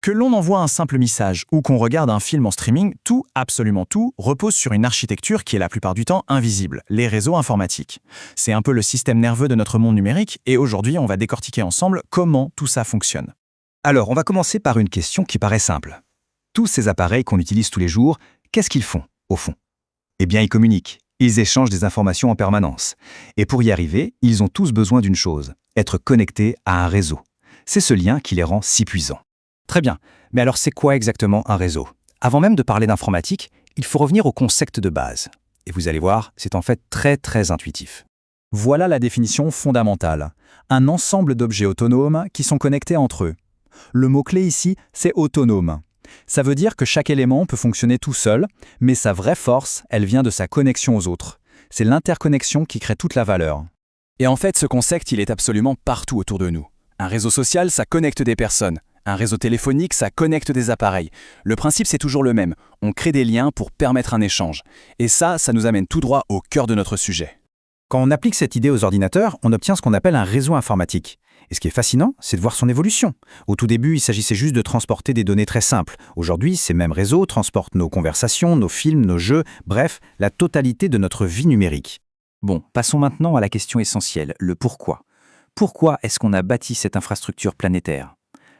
Que l'on envoie un simple message ou qu'on regarde un film en streaming, tout, absolument tout, repose sur une architecture qui est la plupart du temps invisible, les réseaux informatiques. C'est un peu le système nerveux de notre monde numérique et aujourd'hui, on va décortiquer ensemble comment tout ça fonctionne. Alors, on va commencer par une question qui paraît simple. Tous ces appareils qu'on utilise tous les jours, qu'est-ce qu'ils font, au fond? Eh bien, ils communiquent, ils échangent des informations en permanence. Et pour y arriver, ils ont tous besoin d'une chose, être connectés à un réseau. C'est ce lien qui les rend si puissants. Très bien, mais alors c'est quoi exactement un réseau? Avant même de parler d'informatique, il faut revenir au concept de base. Et vous allez voir, c'est en fait très intuitif. Voilà la définition fondamentale. Un ensemble d'objets autonomes qui sont connectés entre eux. Le mot-clé ici, c'est autonome. Ça veut dire que chaque élément peut fonctionner tout seul, mais sa vraie force, elle vient de sa connexion aux autres. C'est l'interconnexion qui crée toute la valeur. Et en fait, ce concept, il est absolument partout autour de nous. Un réseau social, ça connecte des personnes. Un réseau téléphonique, ça connecte des appareils. Le principe, c'est toujours le même. On crée des liens pour permettre un échange. Et ça nous amène tout droit au cœur de notre sujet. Quand on applique cette idée aux ordinateurs, on obtient ce qu'on appelle un réseau informatique. Et ce qui est fascinant, c'est de voir son évolution. Au tout début, il s'agissait juste de transporter des données très simples. Aujourd'hui, ces mêmes réseaux transportent nos conversations, nos films, nos jeux, bref, la totalité de notre vie numérique. Bon, passons maintenant à la question essentielle, le pourquoi. Pourquoi est-ce qu'on a bâti cette infrastructure planétaire?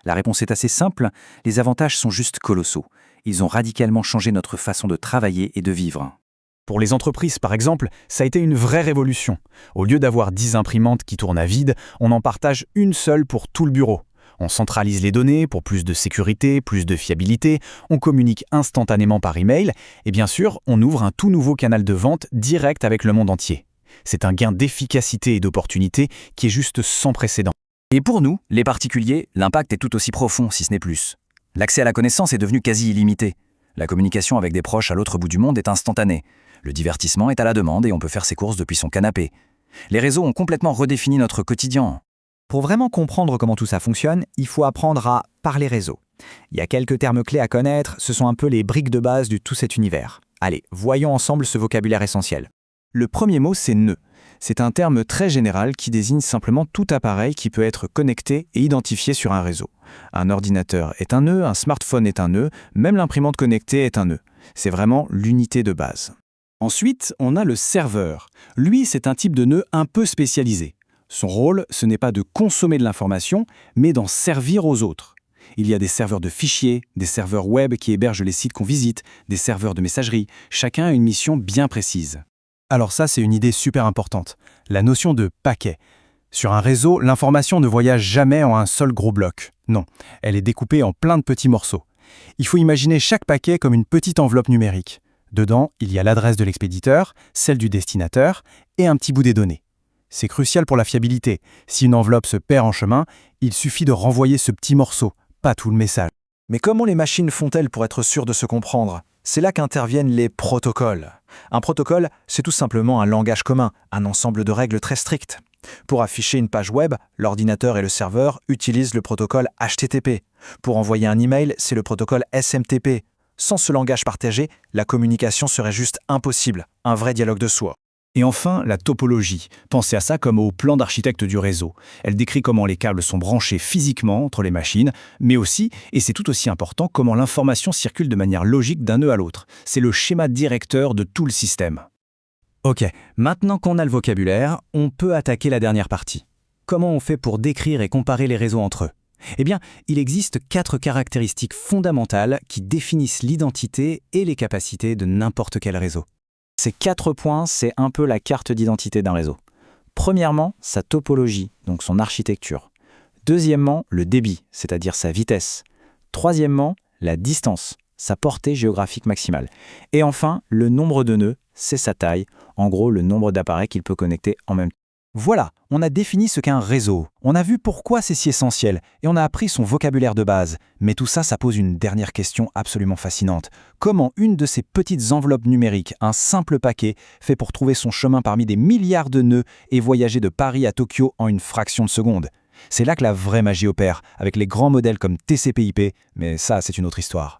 La réponse est assez simple, les avantages sont juste colossaux. Ils ont radicalement changé notre façon de travailler et de vivre. Pour les entreprises, par exemple, ça a été une vraie révolution. Au lieu d'avoir 10 imprimantes qui tournent à vide, on en partage une seule pour tout le bureau. On centralise les données pour plus de sécurité, plus de fiabilité, on communique instantanément par email, et bien sûr, on ouvre un tout nouveau canal de vente direct avec le monde entier. C'est un gain d'efficacité et d'opportunité qui est juste sans précédent. Et pour nous, les particuliers, l'impact est tout aussi profond, si ce n'est plus. L'accès à la connaissance est devenu quasi illimité. La communication avec des proches à l'autre bout du monde est instantanée. Le divertissement est à la demande et on peut faire ses courses depuis son canapé. Les réseaux ont complètement redéfini notre quotidien. Pour vraiment comprendre comment tout ça fonctionne, il faut apprendre à parler réseau. Il y a quelques termes clés à connaître, ce sont un peu les briques de base de tout cet univers. Allez, voyons ensemble ce vocabulaire essentiel. Le premier mot, c'est « nœud ». C'est un terme très général qui désigne simplement tout appareil qui peut être connecté et identifié sur un réseau. Un ordinateur est un nœud, un smartphone est un nœud, même l'imprimante connectée est un nœud. C'est vraiment l'unité de base. Ensuite, on a le serveur. Lui, c'est un type de nœud un peu spécialisé. Son rôle, ce n'est pas de consommer de l'information, mais d'en servir aux autres. Il y a des serveurs de fichiers, des serveurs web qui hébergent les sites qu'on visite, des serveurs de messagerie. Chacun a une mission bien précise. Alors ça, c'est une idée super importante, la notion de paquet. Sur un réseau, l'information ne voyage jamais en un seul gros bloc. Non, elle est découpée en plein de petits morceaux. Il faut imaginer chaque paquet comme une petite enveloppe numérique. Dedans, il y a l'adresse de l'expéditeur, celle du destinataire et un petit bout des données. C'est crucial pour la fiabilité. Si une enveloppe se perd en chemin, il suffit de renvoyer ce petit morceau, pas tout le message. Mais comment les machines font-elles pour être sûres de se comprendre? C'est là qu'interviennent les protocoles. Un protocole, c'est tout simplement un langage commun, un ensemble de règles très strictes. Pour afficher une page web, l'ordinateur et le serveur utilisent le protocole HTTP. Pour envoyer un email, c'est le protocole SMTP. Sans ce langage partagé, la communication serait juste impossible, un vrai dialogue de soi. Et enfin, la topologie. Pensez à ça comme au plan d'architecte du réseau. Elle décrit comment les câbles sont branchés physiquement entre les machines, mais aussi, et c'est tout aussi important, comment l'information circule de manière logique d'un nœud à l'autre. C'est le schéma directeur de tout le système. Ok, maintenant qu'on a le vocabulaire, on peut attaquer la dernière partie. Comment on fait pour décrire et comparer les réseaux entre eux? Eh bien, il existe 4 caractéristiques fondamentales qui définissent l'identité et les capacités de n'importe quel réseau. Ces 4 points, c'est un peu la carte d'identité d'un réseau. Premièrement, sa topologie, donc son architecture. Deuxièmement, le débit, c'est-à-dire sa vitesse. Troisièmement, la distance, sa portée géographique maximale. Et enfin, le nombre de nœuds, c'est sa taille, en gros le nombre d'appareils qu'il peut connecter en même temps. Voilà, on a défini ce qu'est un réseau, on a vu pourquoi c'est si essentiel, et on a appris son vocabulaire de base. Mais tout ça, ça pose une dernière question absolument fascinante. Comment une de ces petites enveloppes numériques, un simple paquet, fait pour trouver son chemin parmi des milliards de nœuds et voyager de Paris à Tokyo en une fraction de seconde? C'est là que la vraie magie opère, avec les grands modèles comme TCP/IP, mais ça, c'est une autre histoire.